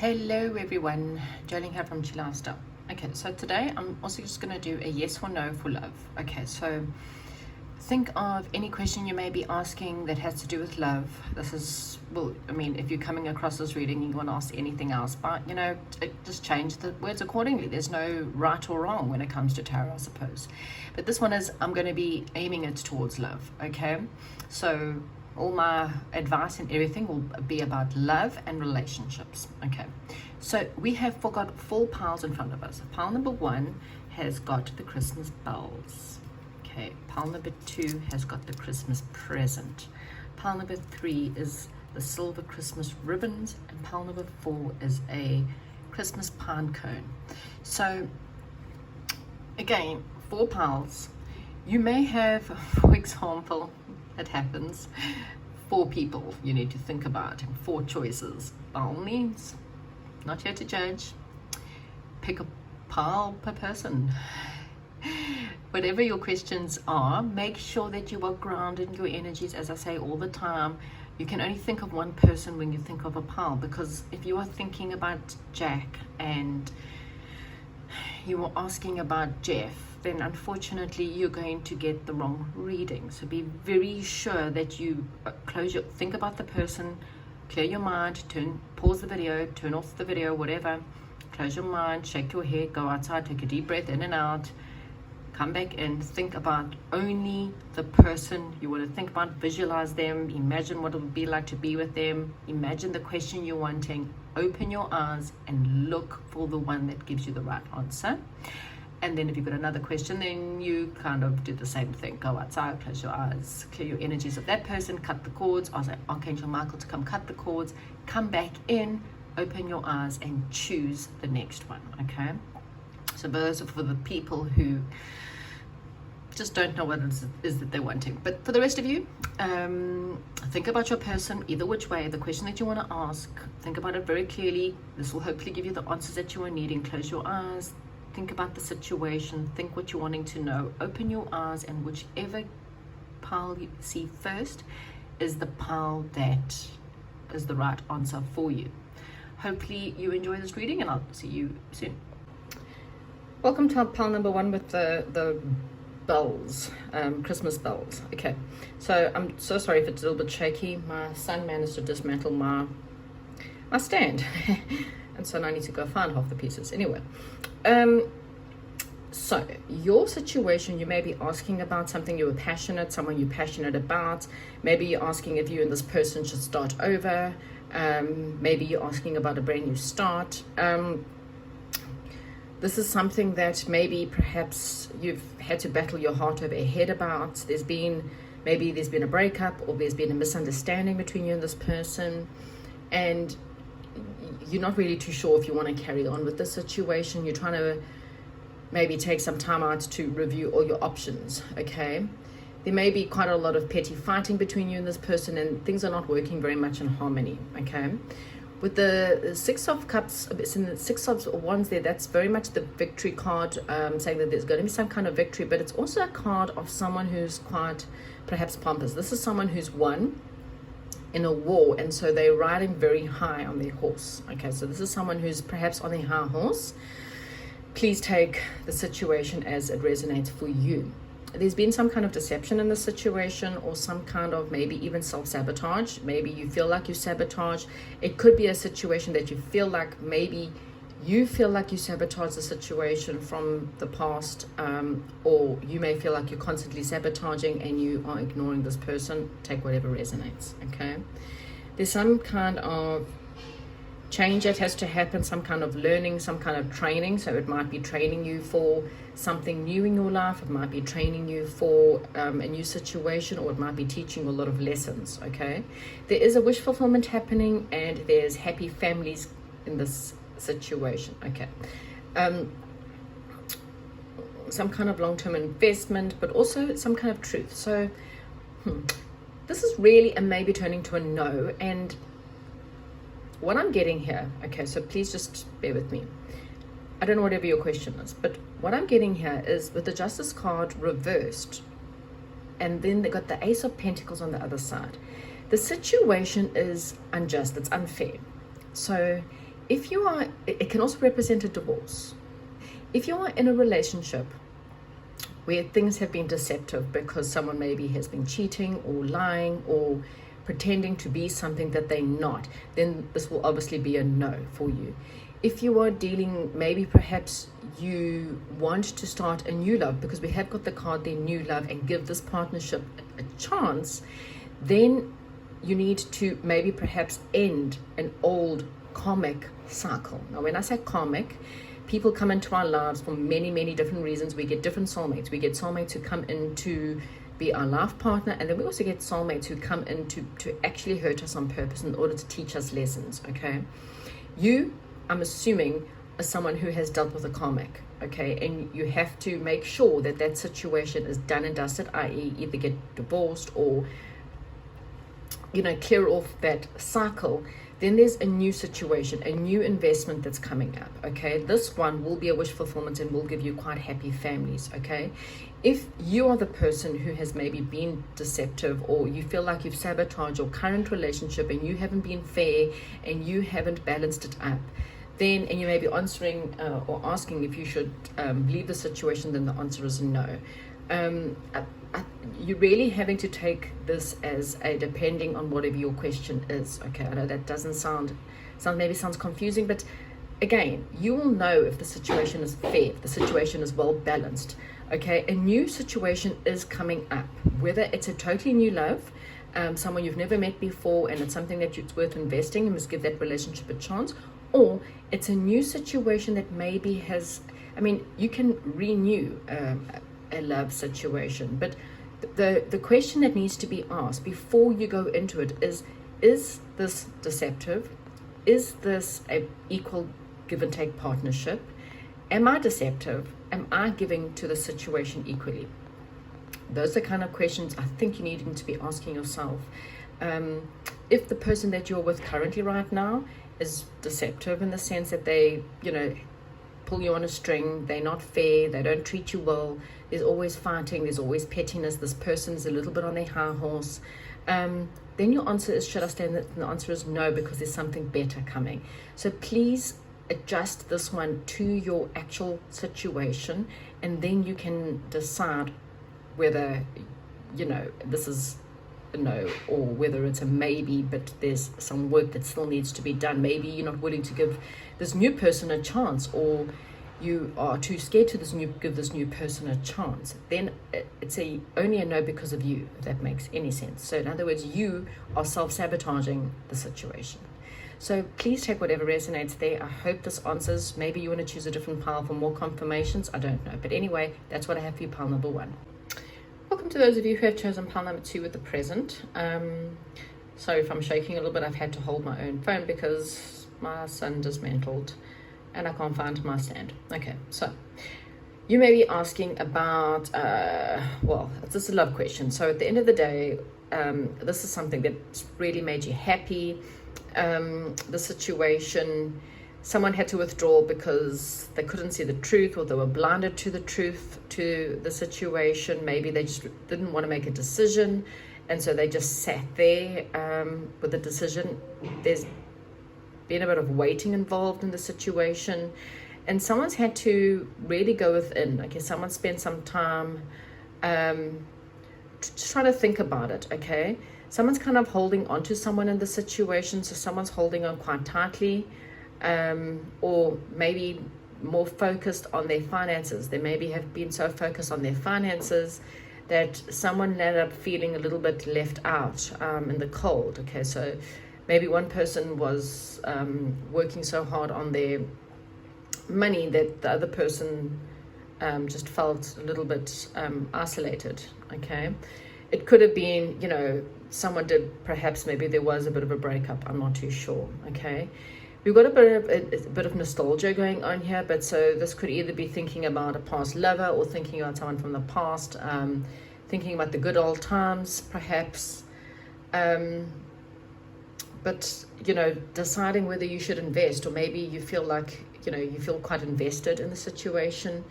Hello everyone, Jolene here from Chill Lifestyle. Okay, so today I'm also just going to do a yes or no for love. Okay, so think of any question you may be asking that has to do with love. This is, well, I mean, if you're coming across this reading and you want to ask anything else, but just change the words accordingly. There's no right or wrong when it comes to tarot, I suppose. But this one is, I'm going to be aiming it towards love. Okay, so all my advice and everything will be about love and relationships. Okay, so we have got 4 piles in front of us. Pile number 1 has got the Christmas bells. Okay, pile number 2 has got the Christmas present. Pile number 3 is the silver Christmas ribbons, and pile number 4 is a Christmas pine cone. So again, 4 piles. You may have, for example, it happens, 4 people you need to think about and 4 choices. By all means, not here to judge. Pick a pile per person. Whatever your questions are, make sure that you are grounded in your energies. As I say all the time, you can only think of one person when you think of a pile, because if you are thinking about Jack and you are asking about Jeff, then unfortunately you're going to get the wrong reading. So be very sure that you think about the person, clear your mind, pause the video, turn off the video, whatever, close your mind, shake your head, go outside, take a deep breath in and out, come back and think about only the person you want to think about. Visualize them, imagine what it would be like to be with them, imagine the question you're wanting, open your eyes and look for the one that gives you the right answer. And then if you've got another question, then you kind of do the same thing. Go outside, close your eyes, clear your energies of that person, cut the cords, ask Archangel Michael to come cut the cords, come back in, open your eyes and choose the next one, okay? So those are for the people who just don't know what it is that they're wanting. But for the rest of you, think about your person, either which way, the question that you want to ask, think about it very clearly. This will hopefully give you the answers that you are needing. Close your eyes, think about the situation, think what you're wanting to know, open your eyes, and whichever pile you see first is the pile that is the right answer for you. Hopefully you enjoy this reading and I'll see you soon. Welcome to pile number 1 with the bells, Christmas bells. Okay, so I'm so sorry if it's a little bit shaky. My son managed to dismantle my stand and so now I need to go find half the pieces. Anyway, so your situation, you may be asking about something you were passionate, someone you're passionate about. Maybe you're asking if you and this person should start over. Maybe you're asking about a brand new start. This is something that maybe perhaps you've had to battle your heart over your head about. Maybe there's been a breakup, or there's been a misunderstanding between you and this person, and you're not really too sure if you want to carry on with the situation. You're trying to maybe take some time out to review all your options, okay? There may be quite a lot of petty fighting between you and this person, and things are not working very much in harmony, okay? With the 6 of Cups, it's in the 6 of Wands there, that's very much the victory card, saying that there's going to be some kind of victory, but it's also a card of someone who's quite perhaps pompous. This is someone who's won in a war, and so they're riding very high on their horse. Okay, so this is someone who's perhaps on their high horse. Please take the situation as it resonates for you. There's been some kind of deception in the situation, or some kind of maybe even self-sabotage. Maybe you feel like you sabotage. It could be a situation that you feel like maybe you sabotage the situation from the past, or you may feel like you're constantly sabotaging and you are ignoring this person. Take whatever resonates, okay? There's some kind of change that has to happen, some kind of learning, some kind of training. So it might be training you for something new in your life, it might be training you for a new situation, or it might be teaching you a lot of lessons, okay? There is a wish fulfillment happening, and there's happy families in this situation, okay? Some kind of long-term investment, but also some kind of truth. So this is really a maybe turning to a no. And what I'm getting here, okay, so please just bear with me. I don't know whatever your question is, but what I'm getting here is with the Justice card reversed, and then they got the Ace of Pentacles on the other side. The situation is unjust, it's unfair. So if you are, it can also represent a divorce. If you are in a relationship where things have been deceptive because someone maybe has been cheating or lying or pretending to be something that they're not, then this will obviously be a no for you. If you are dealing, maybe perhaps you want to start a new love, because we have got the card there, new love, and give this partnership a chance, then you need to maybe perhaps end an old karmic cycle. Now, when I say karmic, people come into our lives for many, many different reasons. We get different soulmates. We get soulmates who come in to be our life partner, and then we also get soulmates who come in to actually hurt us on purpose in order to teach us lessons, okay? You, I'm assuming, are someone who has dealt with a karmic, okay? And you have to make sure that that situation is done and dusted, i.e. either get divorced or, you know, clear off that cycle. Then there's a new situation, a new investment that's coming up, okay? This one will be a wish fulfillment and will give you quite happy families, okay? If you are the person who has maybe been deceptive, or you feel like you've sabotaged your current relationship and you haven't been fair and you haven't balanced it up, then, and you may be answering or asking if you should leave the situation, then the answer is no. You're really having to take this as a depending on whatever your question is, okay? I know that doesn't sound maybe sounds confusing, but again, you will know if the situation is fair, if the situation is well balanced, okay? A new situation is coming up, whether it's a totally new love, someone you've never met before, and it's something that it's worth investing, you must give that relationship a chance, or it's a new situation that maybe has, I mean, you can renew a love situation, but the question that needs to be asked before you go into it is this deceptive? Is this a equal give and take partnership? Am I deceptive? Am I giving to the situation equally? Those are kind of questions I think you need to be asking yourself. If the person that you're with currently right now is deceptive in the sense that they, you know, pull you on a string, they're not fair, they don't treat you well, there's always fighting, there's always pettiness, this person is a little bit on their high horse, then your answer is, should I stay? And the answer is no, because there's something better coming. So please adjust this one to your actual situation, and then you can decide whether, you know, this is a no or whether it's a maybe, but there's some work that still needs to be done. Maybe you're not willing to give this new person a chance, or you are too scared to give this new person a chance. Then it's only a no because of you, if that makes any sense. So in other words, you are self-sabotaging the situation. So please take whatever resonates there. I hope this answers. Maybe you want to choose a different pile for more confirmations. I don't know. But anyway, that's what I have for you, pile number 1. Welcome to those of you who have chosen pile number 2 with the present. Sorry if I'm shaking a little bit. I've had to hold my own phone because my son dismantled and I can't find my stand. Okay, so you may be asking about, well, it's just a love question. So at the end of the day, this is something that's really made you happy. The situation, someone had to withdraw because they couldn't see the truth, or they were blinded to the truth, to the situation. Maybe they just didn't want to make a decision, and so they just sat there with the decision. There's been a bit of waiting involved in the situation, and someone's had to really go within. Okay, someone spent some time trying to think about it. Okay, someone's kind of holding on to someone in the situation, so someone's holding on quite tightly, or maybe more focused on their finances. They maybe have been so focused on their finances that someone ended up feeling a little bit left out in the cold. Okay, so maybe one person was working so hard on their money that the other person just felt a little bit isolated. Okay, it could have been, you know, someone did, perhaps maybe there was a bit of a breakup. I'm not too sure. Okay, we've got a bit of nostalgia going on here, but so this could either be thinking about a past lover or thinking about someone from the past, thinking about the good old times, perhaps. But, you know, deciding whether you should invest, or maybe you feel like, you know, you feel quite invested in the situation.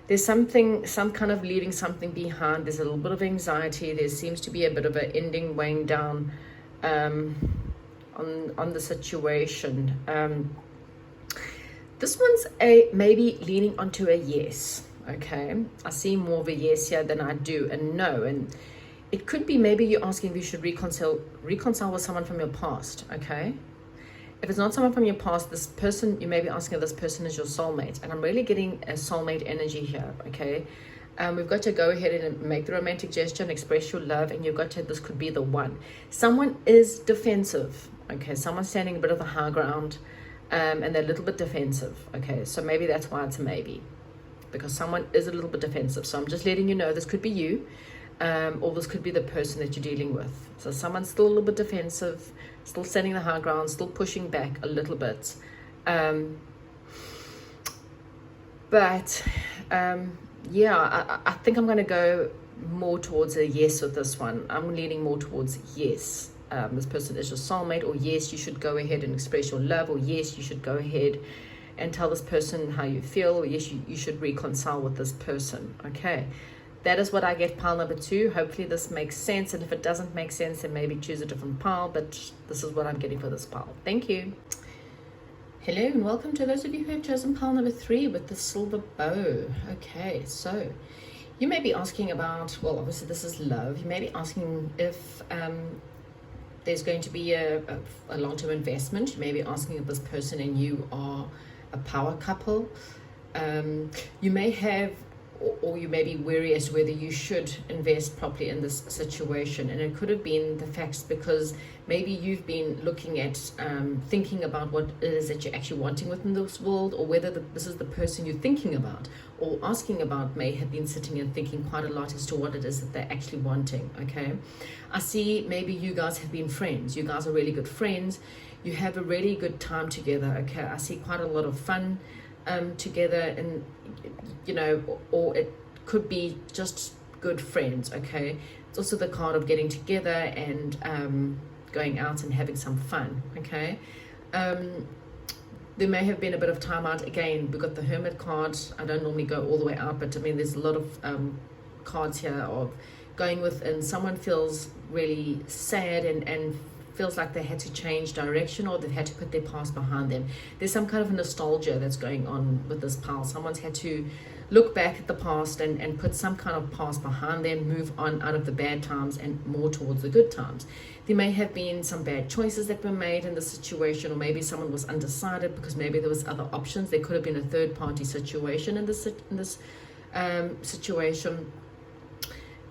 There's some kind of leaving something behind. There's a little bit of anxiety. There seems to be a bit of an ending, weighing down on the situation. This one's a maybe leaning onto a yes. Okay, I see more of a yes here than I do a no, and it could be maybe you're asking if you should reconcile with someone from your past. Okay, if it's not someone from your past, this person, you may be asking if this person is your soulmate, and I'm really getting a soulmate energy here. Okay, we've got to go ahead and make the romantic gesture and express your love, and you've got to, this could be the one. Someone is defensive. Okay, someone's standing a bit of the high ground, and they're a little bit defensive. Okay, so maybe that's why it's a maybe, because someone is a little bit defensive. So I'm just letting you know this could be you, or this could be the person that you're dealing with. So someone's still a little bit defensive, still standing the high ground, still pushing back a little bit. Yeah, I think I'm going to go more towards a yes with this one. I'm leaning more towards yes. This person is your soulmate, or yes, you should go ahead and express your love, or yes, you should go ahead and tell this person how you feel, or yes, you should reconcile with this person. Okay, that is what I get, pile number 2. Hopefully this makes sense, and if it doesn't make sense, then maybe choose a different pile, but this is what I'm getting for this pile. Thank you. Hello and welcome to those of you who have chosen pile number 3 with the silver bow. Okay, so you may be asking about, well, obviously this is love. You may be asking if there's going to be a long-term investment. You may be asking if this person and you are a power couple. You may have, or you may be wary as to whether you should invest properly in this situation. And it could have been the facts, because maybe you've been looking at, thinking about what it is that you're actually wanting within this world, or whether this is the person you're thinking about or asking about may have been sitting and thinking quite a lot as to what it is that they're actually wanting. Okay, I see maybe you guys have been friends. You guys are really good friends. You have a really good time together. Okay, I see quite a lot of fun together, and you know, or it could be just good friends. Okay, it's also the card of getting together and going out and having some fun. Okay, there may have been a bit of time out. Again, we've got the Hermit card. I don't normally go all the way out, but I mean, there's a lot of cards here of going with, and someone feels really sad and feels like they had to change direction, or they've had to put their past behind them. There's some kind of nostalgia that's going on with this pile. Someone's had to look back at the past and put some kind of past behind them, move on out of the bad times and more towards the good times. There may have been some bad choices that were made in the situation, or maybe someone was undecided because maybe there was other options. There could have been a third party situation in this situation.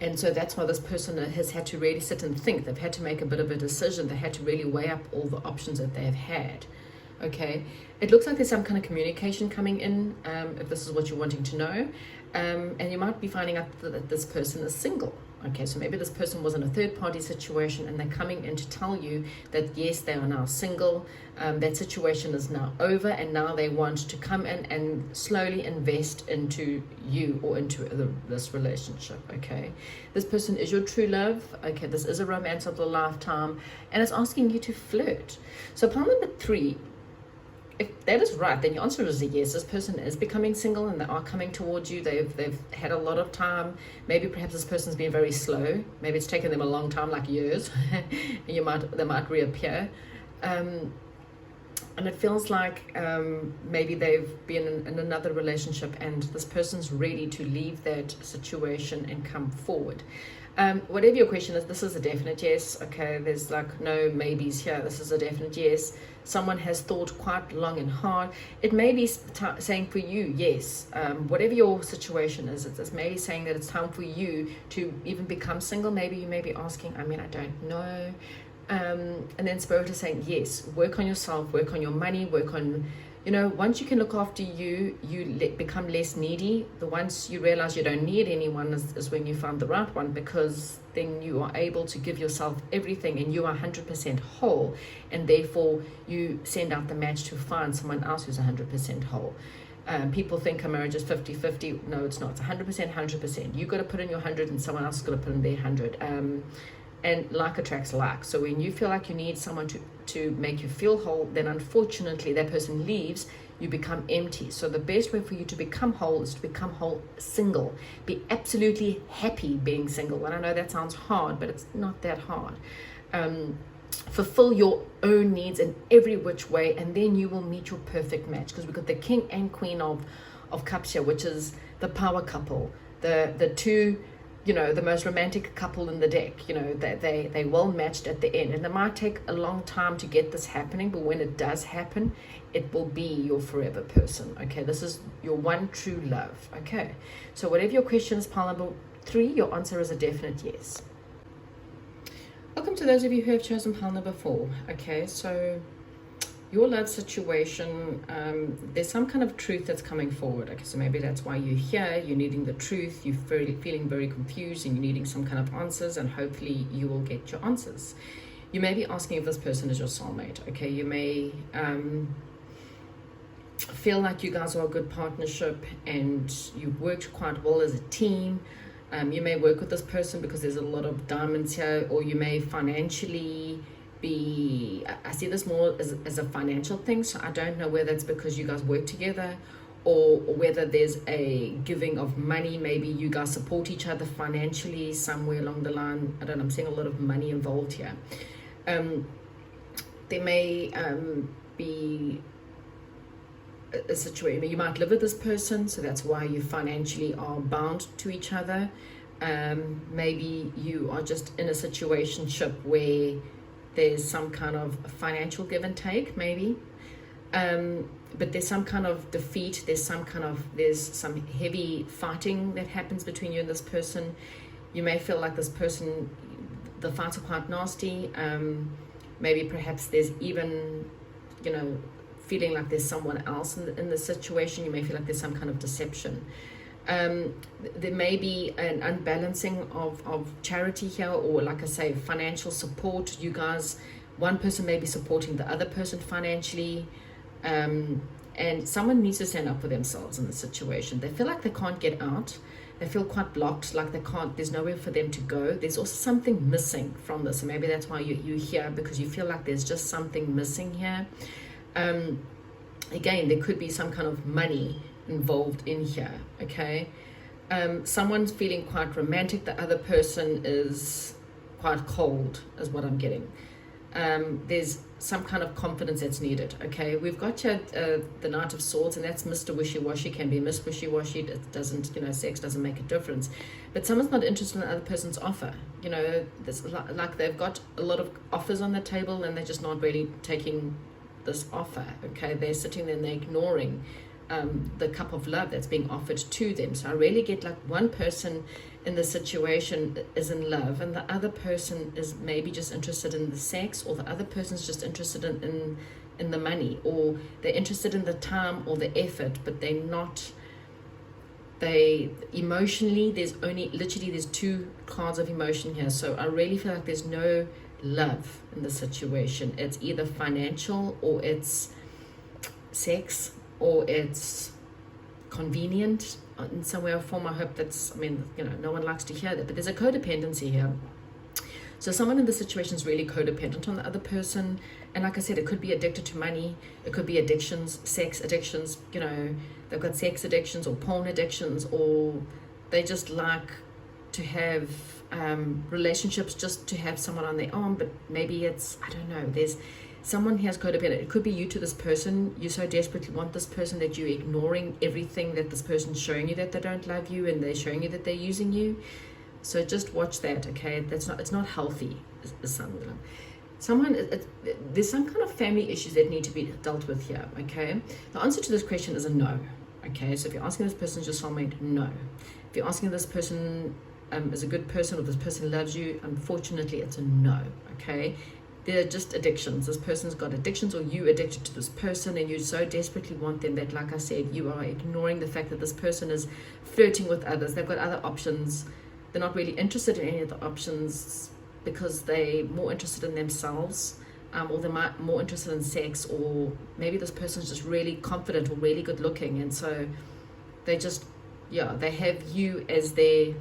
And so that's why this person has had to really sit and think. They've had to make a bit of a decision. They had to really weigh up all the options that they've had. Okay, it looks like there's some kind of communication coming in, if this is what you're wanting to know. And you might be finding out that this person is single. Okay, so maybe this person was in a third-party situation, and they're coming in to tell you that yes, they are now single. That situation is now over, and now they want to come in and slowly invest into you or into this relationship. Okay, this person is your true love. Okay, this is a romance of a lifetime, and it's asking you to flirt. So pile number 3. If that is right, then your answer is a yes. This person is becoming single, and they are coming towards you. They've had a lot of time. Maybe perhaps this person's been very slow. Maybe it's taken them a long time, like years. And they might reappear. And it feels like maybe they've been in another relationship, and this person's ready to leave that situation and come forward. Whatever your question is, this is a definite yes. Okay, there's like no maybes here. This is a definite yes. Someone has thought quite long and hard. It may be saying for you, yes, whatever your situation is, it's maybe saying that it's time for you to even become single. Maybe you may be asking, I mean, I don't know. And then Spirit is saying, yes, work on yourself, work on your money, work on, you know, once you can look after you, become less needy. The once you realize you don't need anyone is when you find the right one, because then you are able to give yourself everything and you are 100% whole, and therefore you send out the match to find someone else who's 100% whole. People think a marriage is 50-50. No, it's not. It's 100%, 100%. You've got to put in your 100 and someone else has got to put in their 100. And like attracts like. So when you feel like you need someone to make you feel whole, then unfortunately that person leaves, you become empty. So the best way for you to become whole is to become whole single. Be absolutely happy being single. And I know that sounds hard, but it's not that hard. fulfill your own needs in every which way, and then you will meet your perfect match. Because we've got the king and queen of cups here, which is the power couple, the two, you know, the most romantic couple in the deck. You know, they well matched at the end, and it might take a long time to get this happening, but when it does happen, it will be your forever person. Okay, this is your one true love. Okay, so whatever your question is, pile number 3, your answer is a definite yes. Welcome to those of you who have chosen pile number 4. Okay, so your love situation, there's some kind of truth that's coming forward. Okay, so maybe that's why you're here. You're needing the truth. You're feeling very confused, and you're needing some kind of answers, and hopefully you will get your answers. You may be asking if this person is your soulmate. Okay, you may feel like you guys are a good partnership and you worked quite well as a team. You may work with this person because there's a lot of diamonds here, or you may financially be, I see this more as a financial thing. So I don't know whether it's because you guys work together, or whether there's a giving of money. Maybe you guys support each other financially somewhere along the line. I don't know, I'm seeing a lot of money involved here. There may be a situation where you might live with this person, so that's why you financially are bound to each other. Maybe you are just in a situationship where there's some kind of financial give and take, maybe, but there's some kind of defeat, there's some heavy fighting that happens between you and this person. You may feel like this person, the fights are quite nasty. Maybe perhaps there's even, you know, feeling like there's someone else in the situation. You may feel like there's some kind of deception. There may be an unbalancing of charity here, or like I say, financial support. You guys, one person may be supporting the other person financially, and someone needs to stand up for themselves in the situation. They feel like they can't get out. They feel quite blocked, like there's nowhere for them to go. There's also something missing from this, and maybe that's why you're here, because you feel like there's just something missing here. Again, there could be some kind of money involved in here. Okay, someone's feeling quite romantic, the other person is quite cold, is what I'm getting. There's some kind of confidence that's needed. Okay, we've got here the Knight of Swords, and that's Mr. Wishy-washy, can be Miss Wishy-washy. It doesn't, you know, sex doesn't make a difference, but someone's not interested in the other person's offer. You know, this, like they've got a lot of offers on the table, and they're just not really taking this offer. Okay, they're sitting there and they're ignoring the cup of love that's being offered to them. So I really get like one person in the situation is in love, and the other person is maybe just interested in the sex, or the other person's just interested in the money, or they're interested in the time or the effort, but they're not, emotionally, there's 2 cards of emotion here. So I really feel like there's no love in the situation. It's either financial, or it's sex, or it's convenient in some way or form. I hope that's, I mean, you know, no one likes to hear that, but there's a codependency here. So someone in the situation is really codependent on the other person, and like I said, it could be addicted to money, it could be addictions, sex addictions. You know, they've got sex addictions or porn addictions, or they just like to have relationships just to have someone on their arm. But maybe it's, I don't know, there's someone who has codependent. It could be you to this person. You so desperately want this person that you're ignoring everything that this person's showing you, that they don't love you, and they're showing you that they're using you. So just watch that. Okay, it's not healthy. There's some kind of family issues that need to be dealt with here. Okay, the answer to this question is a no. Okay, so if you're asking this person is your soulmate, no. If you're asking this person is a good person, or this person loves you, unfortunately it's a no. Okay, they're just addictions. This person's got addictions, or you addicted to this person, and you so desperately want them that, like I said, you are ignoring the fact that this person is flirting with others. They've got other options. They're not really interested in any of the options because they're more interested in themselves, or they're more interested in sex, or maybe this person's just really confident or really good looking, and so they just, yeah, they have you as their,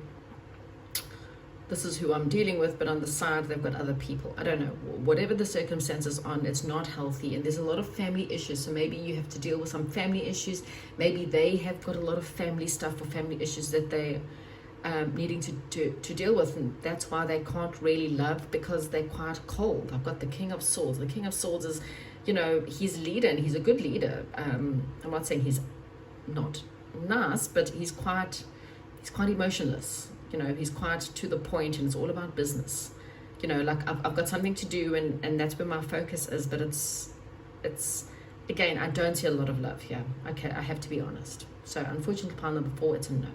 this is who I'm dealing with, but on the side they've got other people. I don't know, whatever the circumstances on, it's not healthy, and there's a lot of family issues. So maybe you have to deal with some family issues. Maybe they have got a lot of family stuff or family issues that they needing to deal with, and that's why they can't really love, because they're quite cold. I've got the King of Swords. The King of Swords is, he's leader, and he's a good leader. I'm not saying he's not nice, but he's quite emotionless. He's quite to the point, and it's all about business. Like I've got something to do, and that's where my focus is. But it's again, I don't see a lot of love here. Okay, I have to be honest. So unfortunately, pile number 4, it's a no.